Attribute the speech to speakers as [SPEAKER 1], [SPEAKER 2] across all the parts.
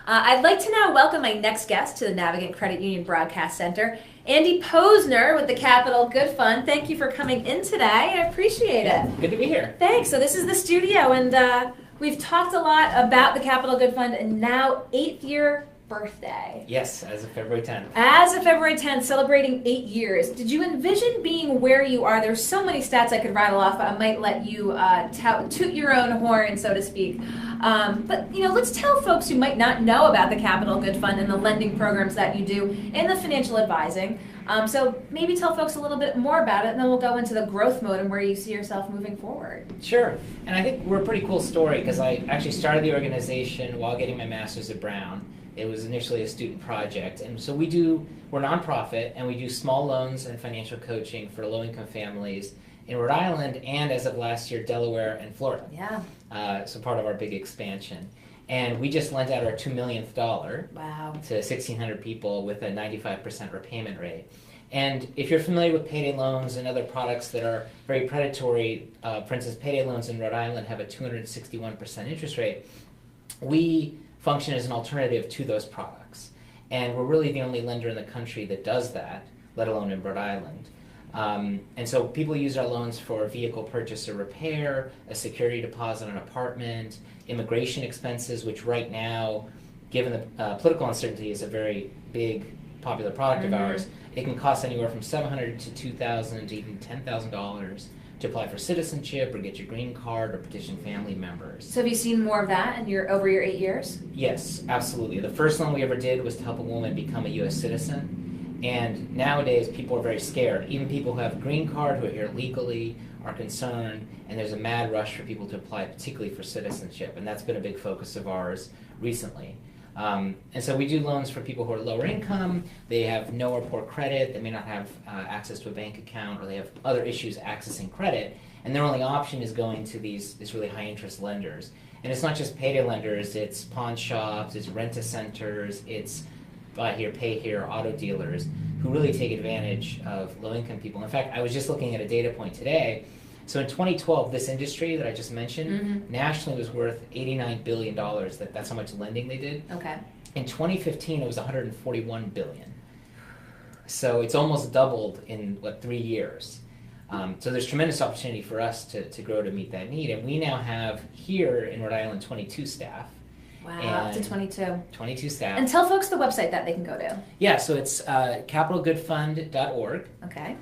[SPEAKER 1] I'd like to now welcome my next guest to the Navigant Credit Union Broadcast Center, Andy Posner with the Capital Good Fund. Thank you for coming in today. I appreciate it.
[SPEAKER 2] Good to be here.
[SPEAKER 1] Thanks. So this is the studio, and we've talked a lot about the Capital Good Fund, and now 8th-year birthday.
[SPEAKER 2] Yes, as of February 10th.
[SPEAKER 1] As of February 10th, celebrating 8 years. Did you envision being where you are? There's so many stats I could rattle off, but I might let you toot your own horn, so to speak. But let's tell folks who might not know about the Capital Good Fund and the lending programs that you do and the financial advising. So maybe tell folks a little bit more about it, and then we'll go into the growth mode and where you see yourself moving forward.
[SPEAKER 2] Sure. And I think we're a pretty cool story because I actually started the organization while getting my master's at Brown. It was initially a student project. And so we're nonprofit, and we do small loans and financial coaching for low-income families in Rhode Island and, as of last year, Delaware and Florida.
[SPEAKER 1] Yeah.
[SPEAKER 2] So part of our big expansion. And we just lent out our $2 millionth
[SPEAKER 1] Wow.
[SPEAKER 2] to 1,600 people with a 95% repayment rate. And if you're familiar with payday loans and other products that are very predatory, for instance, payday loans in Rhode Island have a 261% interest rate, we function as an alternative to those products. And we're really the only lender in the country that does that, let alone in Rhode Island. And so people use our loans for vehicle purchase or repair, a security deposit on an apartment, immigration expenses, which right now, given the political uncertainty, is a very big, popular product of ours. It can cost anywhere from $700 to $2,000 to even $10,000 to apply for citizenship or get your green card or petition family members.
[SPEAKER 1] So have you seen more of that over your 8 years?
[SPEAKER 2] Yes, absolutely. The first loan we ever did was to help a woman become a U.S. citizen. And nowadays, people are very scared. Even people who have a green card, who are here legally, are concerned. And there's a mad rush for people to apply, particularly for citizenship. And that's been a big focus of ours recently. And so we do loans for people who are lower income, they have no or poor credit, they may not have access to a bank account, or they have other issues accessing credit, and their only option is going to these really high interest lenders. And it's not just payday lenders, it's pawn shops, it's rent-a-centers, it's buy here, pay here, auto dealers, who really take advantage of low income people. In fact, I was just looking at a data point today. So in 2012, this industry that I just mentioned nationally was worth $89 billion. That's how much lending they did.
[SPEAKER 1] Okay.
[SPEAKER 2] In 2015, it was $141 billion. So it's almost doubled in, 3 years. So there's tremendous opportunity for us to grow to meet that need. And we now have here in Rhode Island 22 staff.
[SPEAKER 1] Wow, up to 22.
[SPEAKER 2] 22 staff.
[SPEAKER 1] And tell folks the website that they can go to.
[SPEAKER 2] Yeah, so it's capitalgoodfund.org.
[SPEAKER 1] Okay.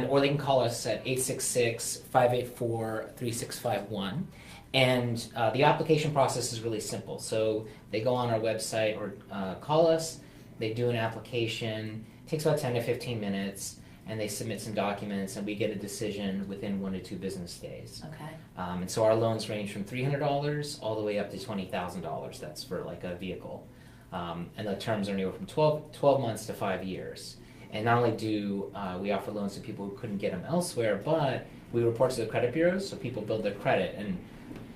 [SPEAKER 2] Or they can call us at 866-584-3651. And the application process is really simple. So they go on our website or call us, they do an application, it takes about 10 to 15 minutes, and they submit some documents, and we get a decision within 1 to 2 business days.
[SPEAKER 1] Okay.
[SPEAKER 2] And so our loans range from $300 all the way up to $20,000. That's for like a vehicle. And the terms are anywhere from 12 months to 5 years. And not only do we offer loans to people who couldn't get them elsewhere, but we report to the credit bureaus so people build their credit. And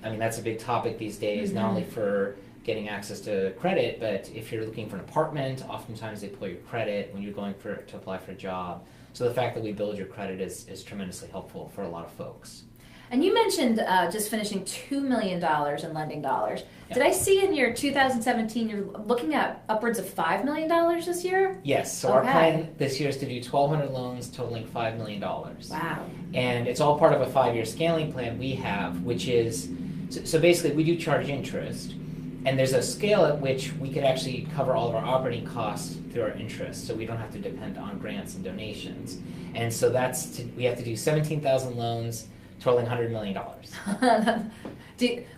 [SPEAKER 2] I mean, that's a big topic these days, not only for getting access to credit, but if you're looking for an apartment, oftentimes they pull your credit when you're going to apply for a job. So the fact that we build your credit is tremendously helpful for a lot of folks.
[SPEAKER 1] And you mentioned just finishing $2 million in lending dollars.
[SPEAKER 2] Yeah.
[SPEAKER 1] Did I see in your 2017 you're looking at upwards of $5 million this year?
[SPEAKER 2] Yes, so our plan this year is to do 1,200 loans totaling $5 million.
[SPEAKER 1] Wow.
[SPEAKER 2] And it's all part of a 5-year scaling plan we have, which is, so basically we do charge interest, and there's a scale at which we could actually cover all of our operating costs through our interest, so we don't have to depend on grants and donations. And so we have to do 17,000 loans totaling $100 million.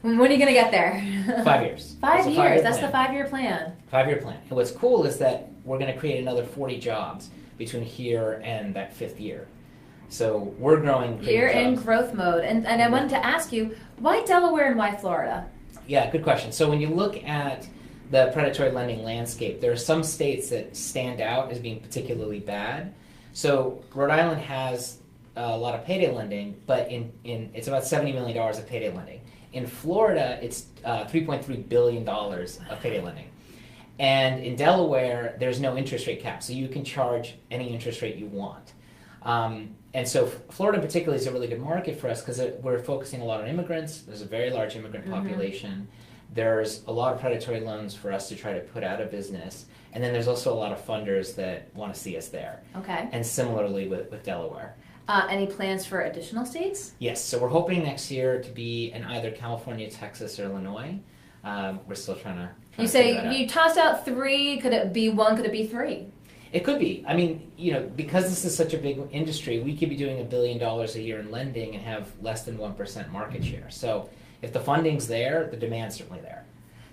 [SPEAKER 1] When are you going to get there?
[SPEAKER 2] 5 years.
[SPEAKER 1] 5 years. That's
[SPEAKER 2] plan.
[SPEAKER 1] the 5-year plan.
[SPEAKER 2] 5-year plan. And what's cool is that we're going to create another 40 jobs between here and that 5th year. So we're growing.
[SPEAKER 1] You're in growth mode. And I wanted to ask you, why Delaware and why Florida?
[SPEAKER 2] Yeah, good question. So when you look at the predatory lending landscape, there are some states that stand out as being particularly bad. So Rhode Island has a lot of payday lending, but it's about $70 million of payday lending. In Florida, it's $3.3 billion of payday lending. And in Delaware, there's no interest rate cap, so you can charge any interest rate you want. And so Florida in particular is a really good market for us because we're focusing a lot on immigrants. There's a very large immigrant population. there's a lot of predatory loans for us to try to put out of business. And then there's also a lot of funders that want to see us there.
[SPEAKER 1] Okay.
[SPEAKER 2] And similarly with Delaware.
[SPEAKER 1] Any plans for additional states?
[SPEAKER 2] Yes, so we're hoping next year to be in either California, Texas, or Illinois. We're still trying to
[SPEAKER 1] You
[SPEAKER 2] figure that
[SPEAKER 1] say
[SPEAKER 2] out.
[SPEAKER 1] you tossed out 3. Could it be 1? Could it be 3?
[SPEAKER 2] It could be. I mean, because this is such a big industry, we could be doing $1 billion a year in lending and have less than 1% market share. So if the funding's there, the demand's certainly there.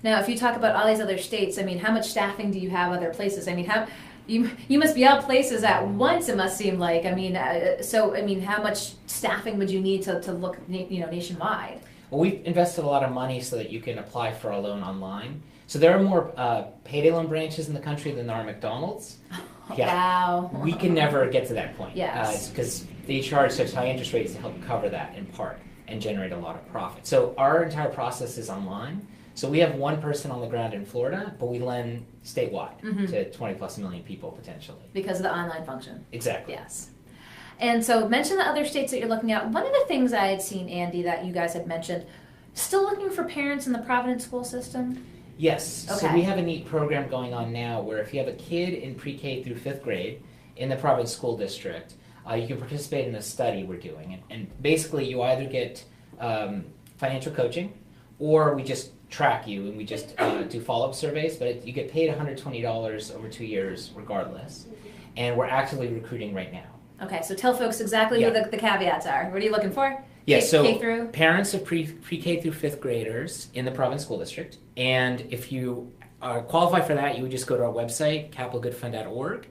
[SPEAKER 1] Now, if you talk about all these other states, I mean, how much staffing do you have other places? I mean, you must be out places at once, it must seem like. I mean, how much staffing would you need to look, nationwide?
[SPEAKER 2] Well, we've invested a lot of money so that you can apply for a loan online. So there are more payday loan branches in the country than there are McDonald's. Yeah.
[SPEAKER 1] Wow.
[SPEAKER 2] We can never get to that point.
[SPEAKER 1] Yes.
[SPEAKER 2] Because they charge such high interest rates to help cover that in part and generate a lot of profit. So our entire process is online. So we have one person on the ground in Florida, but we lend statewide to 20 plus million people potentially.
[SPEAKER 1] Because of the online function.
[SPEAKER 2] Exactly.
[SPEAKER 1] Yes. And so mention the other states that you're looking at. One of the things I had seen, Andy, that you guys had mentioned, still looking for parents in the Providence school system?
[SPEAKER 2] Yes.
[SPEAKER 1] Okay.
[SPEAKER 2] So we have a neat program going on now where if you have a kid in pre-K through 5th grade in the Providence School District, you can participate in a study we're doing. And basically you either get financial coaching or we just track you and we just do follow-up surveys, but you get paid $120 over 2 years regardless. And we're actively recruiting right now.
[SPEAKER 1] Okay, so tell folks exactly who the caveats are. What are you looking for?
[SPEAKER 2] Yeah, so
[SPEAKER 1] K through?
[SPEAKER 2] Parents of pre-K through 5th graders in the Providence School District. And if you qualify for that, you would just go to our website, capitalgoodfund.org,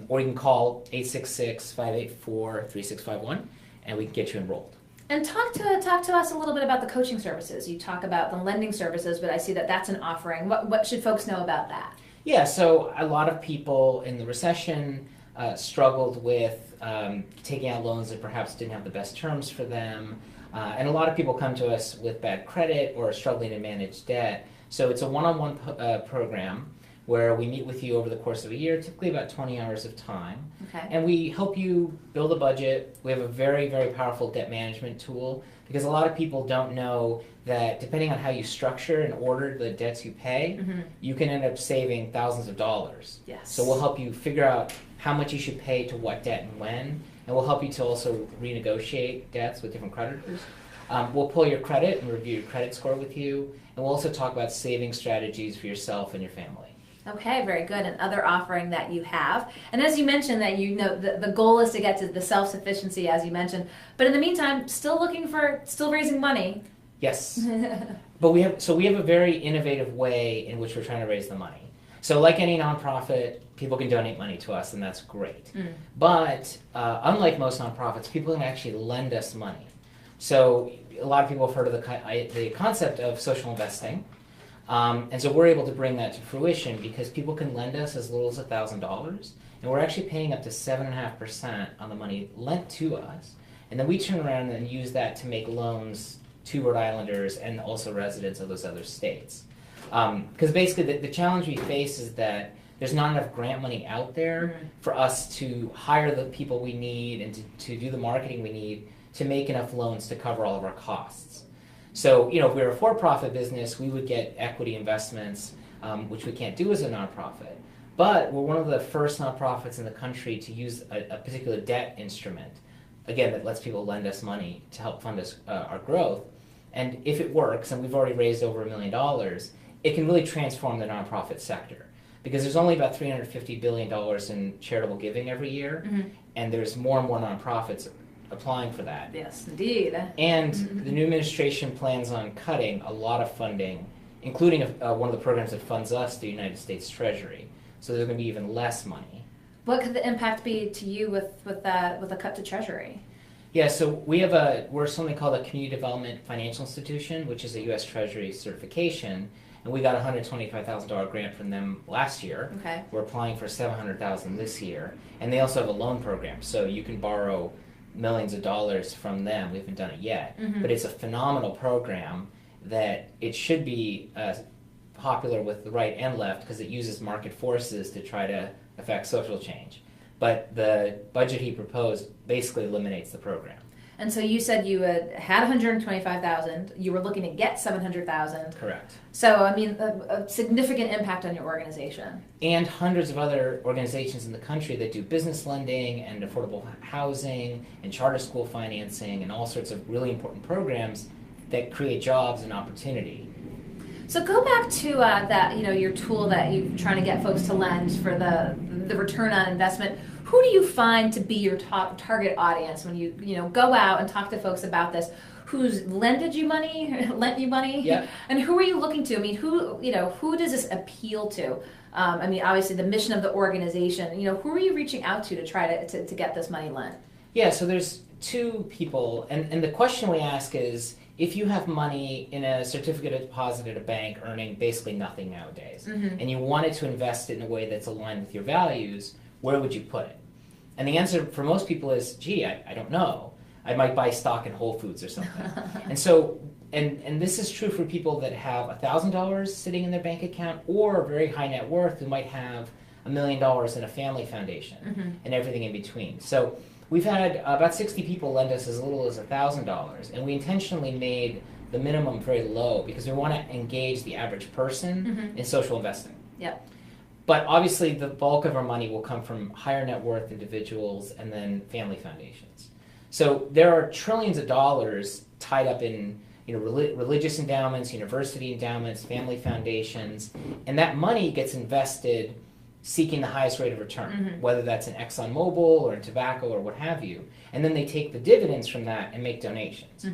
[SPEAKER 2] or you can call 866-584-3651, and we can get you enrolled.
[SPEAKER 1] And talk to us a little bit about the coaching services. You talk about the lending services, but I see that that's an offering. What should folks know about that?
[SPEAKER 2] Yeah, so a lot of people in the recession struggled with taking out loans that perhaps didn't have the best terms for them. And a lot of people come to us with bad credit or struggling to manage debt. So it's a one-on-one program where we meet with you over the course of a year, typically about 20 hours of time.
[SPEAKER 1] Okay.
[SPEAKER 2] And we help you build a budget. We have a very, very powerful debt management tool because a lot of people don't know that depending on how you structure and order the debts you pay, you can end up saving thousands of dollars.
[SPEAKER 1] Yes.
[SPEAKER 2] So we'll help you figure out how much you should pay to what debt and when, and we'll help you to also renegotiate debts with different creditors. We'll pull your credit and review your credit score with you, and we'll also talk about saving strategies for yourself and your family.
[SPEAKER 1] Okay, very good. Another offering that you have. And as you mentioned that the goal is to get to the self-sufficiency, as you mentioned. But in the meantime, still raising money.
[SPEAKER 2] Yes. But we have a very innovative way in which we're trying to raise the money. So like any nonprofit, people can donate money to us, and that's great. But unlike most nonprofits, people can actually lend us money. So a lot of people have heard of the concept of social investing. And so we're able to bring that to fruition because people can lend us as little as $1,000, and we're actually paying up to 7.5% on the money lent to us. And then we turn around and use that to make loans to Rhode Islanders and also residents of those other states. Because basically the challenge we face is that there's not enough grant money out there for us to hire the people we need and to do the marketing we need to make enough loans to cover all of our costs. So, if we were a for-profit business, we would get equity investments, which we can't do as a nonprofit. But we're one of the first nonprofits in the country to use a particular debt instrument, again, that lets people lend us money to help fund us our growth. And if it works, and we've already raised over $1 million, it can really transform the nonprofit sector. Because there's only about $350 billion in charitable giving every year, and there's more and more nonprofits applying for that.
[SPEAKER 1] Yes, indeed.
[SPEAKER 2] And the new administration plans on cutting a lot of funding, including one of the programs that funds us, the United States Treasury. So there's going to be even less money.
[SPEAKER 1] What could the impact be to you with a cut to Treasury?
[SPEAKER 2] Yeah, so we're something called a Community Development Financial Institution, which is a U.S. Treasury certification, and we got a $125,000 grant from them last year.
[SPEAKER 1] Okay. We're
[SPEAKER 2] applying for $700,000 this year, and they also have a loan program, so you can borrow millions of dollars from them. We haven't done it yet, but it's a phenomenal program that it should be popular with the right and left because it uses market forces to try to affect social change. But the budget he proposed basically eliminates the program.
[SPEAKER 1] And so you said you had 125,000. You were looking to get 700,000.
[SPEAKER 2] Correct.
[SPEAKER 1] So I mean, a significant impact on your organization.
[SPEAKER 2] And hundreds of other organizations in the country that do business lending and affordable housing and charter school financing and all sorts of really important programs that create jobs and opportunity.
[SPEAKER 1] So go back to that, your tool that you're trying to get folks to lend for the return on investment. Who do you find to be your top target audience when you go out and talk to folks about this? Who's lent you money?
[SPEAKER 2] Yeah.
[SPEAKER 1] And who are you looking to? I mean, who does this appeal to? I mean, obviously the mission of the organization. Who are you reaching out to try to get this money lent?
[SPEAKER 2] Yeah. So there's two people, and the question we ask is, if you have money in a certificate of deposit at a bank earning basically nothing nowadays, and you wanted to invest it in a way that's aligned with your values, where would you put it? And the answer for most people is, gee, I don't know. I might buy stock in Whole Foods or something. And so, and this is true for people that have $1,000 sitting in their bank account or very high net worth who might have $1 million in a family foundation and everything in between. So we've had about 60 people lend us as little as $1,000, and we intentionally made the minimum very low because we want to engage the average person in social investing.
[SPEAKER 1] Yep.
[SPEAKER 2] But obviously the bulk of our money will come from higher net worth individuals and then family foundations. So there are trillions of dollars tied up in religious endowments, university endowments, family foundations, and that money gets invested seeking the highest rate of return, whether that's in ExxonMobil or in tobacco or what have you. And then they take the dividends from that and make donations.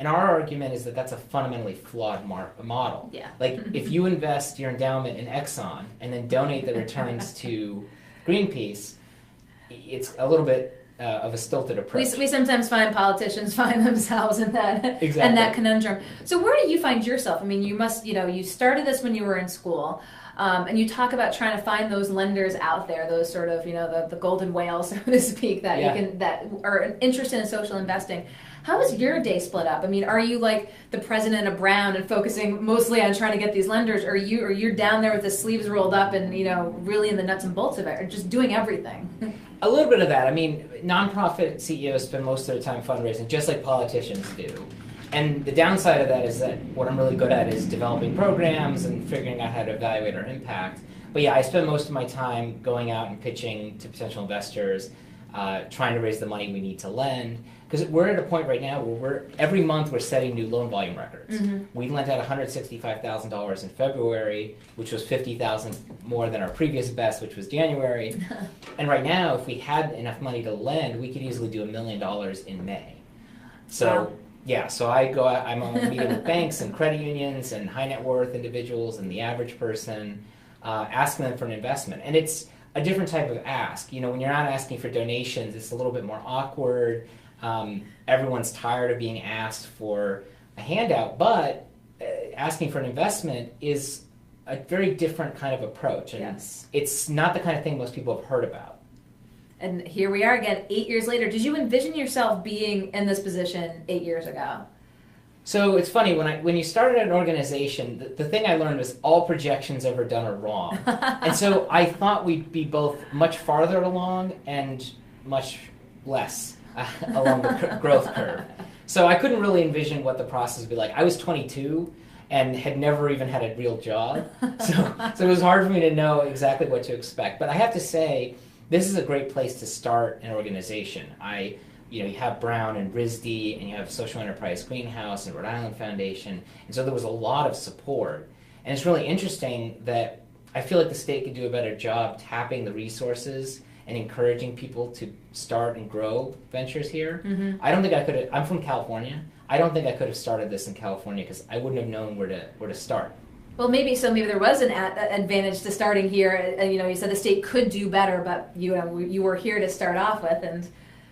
[SPEAKER 2] And our argument is that that's a fundamentally flawed model.
[SPEAKER 1] Yeah.
[SPEAKER 2] Like if you invest your endowment in Exxon and then donate the returns to Greenpeace, it's a little bit of a stilted approach.
[SPEAKER 1] We sometimes find politicians find themselves in that
[SPEAKER 2] Exactly.
[SPEAKER 1] in that conundrum. So where do you find yourself? I mean, you must, you started this when you were in school. And you talk about trying to find those lenders out there, those sort of, the golden whales, so to speak, that are interested in social investing. How is your day split up? I mean, are you like the president of Brown and focusing mostly on trying to get these lenders, or you're down there with the sleeves rolled up and really in the nuts and bolts of it, or just doing everything?
[SPEAKER 2] A little bit of that. I mean, nonprofit CEOs spend most of their time fundraising, just like politicians do. And the downside of that is that what I'm really good at is developing programs and figuring out how to evaluate our impact. But yeah, I spend most of my time going out and pitching to potential investors, trying to raise the money we need to lend. Because we're at a point right now where every month we're setting new loan volume records. We lent out $165,000 in February, which was $50,000 more than our previous best, which was January. And right now, if we had enough money to lend, we could easily do $1 million in May. So.
[SPEAKER 1] Wow.
[SPEAKER 2] Yeah, so I'm on a meeting with banks and credit unions and high net worth individuals and the average person, asking them for an investment. And it's a different type of ask. When you're not asking for donations, it's a little bit more awkward. Everyone's tired of being asked for a handout, but asking for an investment is a very different kind of approach. And
[SPEAKER 1] yes.
[SPEAKER 2] It's not the kind of thing most people have heard about.
[SPEAKER 1] And here we are again, 8 years later. Did you envision yourself being in this position 8 years ago?
[SPEAKER 2] So it's funny, when you started an organization, the thing I learned was all projections ever done are wrong. And so I thought we'd be both much farther along and much less along the growth curve. So I couldn't really envision what the process would be like. I was 22 and had never even had a real job. So it was hard for me to know exactly what to expect. But I have to say, this is a great place to start an organization. You have Brown and RISD, and you have Social Enterprise Greenhouse and Rhode Island Foundation, and so there was a lot of support. And it's really interesting that I feel like the state could do a better job tapping the resources and encouraging people to start and grow ventures here. I don't think I could have. I'm from California. I don't think I could have started this in California because I wouldn't have known where to start.
[SPEAKER 1] Well, maybe there was an advantage to starting here. You said the state could do better, but you were here to start off with, and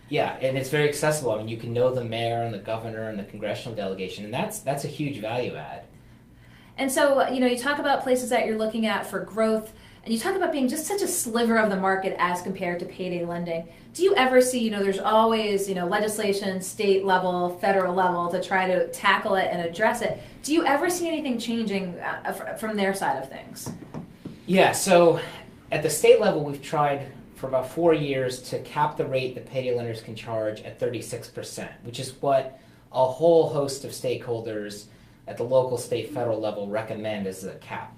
[SPEAKER 2] yeah, and it's very accessible. I mean, you can know the mayor and the governor and the congressional delegation, and that's a huge value add.
[SPEAKER 1] And so you talk about places that you're looking at for growth, and you talk about being just such a sliver of the market as compared to payday lending. Do you ever see there's always legislation, state level, federal level to try to tackle it and address it? Do you ever see anything changing from their side of things?
[SPEAKER 2] Yeah, so at the state level, we've tried for about 4 years to cap the rate that payday lenders can charge at 36%, which is what a whole host of stakeholders at the local, state, federal level recommend as a cap.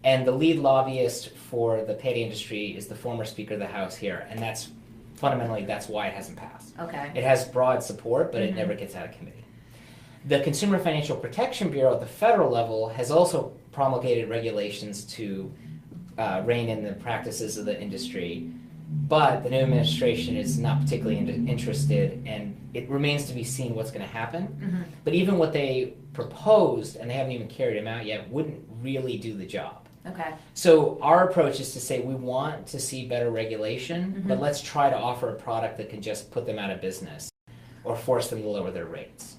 [SPEAKER 2] And the lead lobbyist for the payday industry is the former Speaker of the House here, and that's fundamentally that's why it hasn't passed.
[SPEAKER 1] Okay.
[SPEAKER 2] It has broad support, but it never gets out of committee. The Consumer Financial Protection Bureau at the federal level has also promulgated regulations to rein in the practices of the industry, but the new administration is not particularly interested, and it remains to be seen what's going to happen. But even what they proposed, and they haven't even carried them out yet, wouldn't really do the job.
[SPEAKER 1] Okay.
[SPEAKER 2] So our approach is to say we want to see better regulation, but let's try to offer a product that can just put them out of business or force them to lower their rates.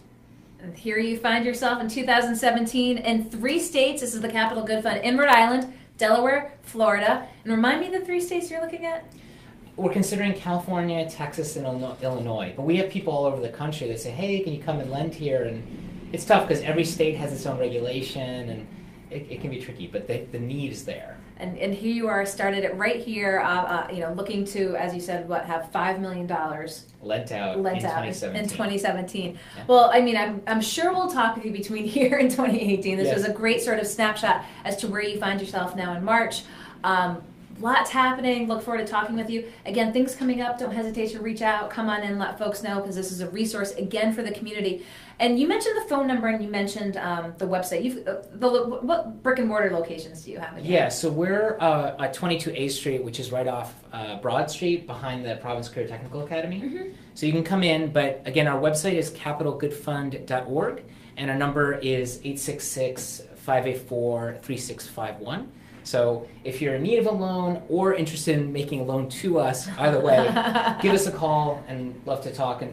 [SPEAKER 1] And here you find yourself in 2017 in 3 states. This is the Capital Good Fund in Rhode Island, Delaware, Florida. And remind me the 3 states you're looking at?
[SPEAKER 2] We're considering California, Texas, and Illinois. But we have people all over the country that say, hey, can you come and lend here? And it's tough because every state has its own regulation, and it can be tricky, but the need is there.
[SPEAKER 1] And here you are, started it right here, looking to, as you said, have $5 million
[SPEAKER 2] lent out in 2017.
[SPEAKER 1] In 2017.
[SPEAKER 2] Yeah.
[SPEAKER 1] Well, I mean, I'm sure we'll talk with you between here and 2018. This
[SPEAKER 2] Yes.
[SPEAKER 1] was a great sort of snapshot as to where you find yourself now in March. Lots happening. Look forward to talking with you. Again, things coming up. Don't hesitate to reach out. Come on in, let folks know, because this is a resource, again, for the community. And you mentioned the phone number, and you mentioned the website. What brick and mortar locations do you have again?
[SPEAKER 2] Yeah, so we're at 22 A Street, which is right off Broad Street behind the Providence Career Technical Academy. So you can come in, but again, our website is capitalgoodfund.org, and our number is 866-584-3651. So if you're in need of a loan or interested in making a loan to us, either way, give us a call, and love to talk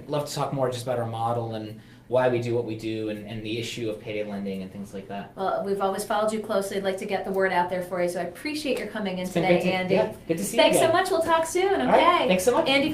[SPEAKER 2] more just about our model and why we do what we do, and the issue of payday lending and things like that.
[SPEAKER 1] Well, we've always followed you closely. I'd like to get the word out there for you, so I appreciate your coming in today, Andy.
[SPEAKER 2] Yeah, good to see you
[SPEAKER 1] Thanks
[SPEAKER 2] again.
[SPEAKER 1] so much. We'll talk soon, okay?
[SPEAKER 2] All right, thanks so much.
[SPEAKER 1] Andy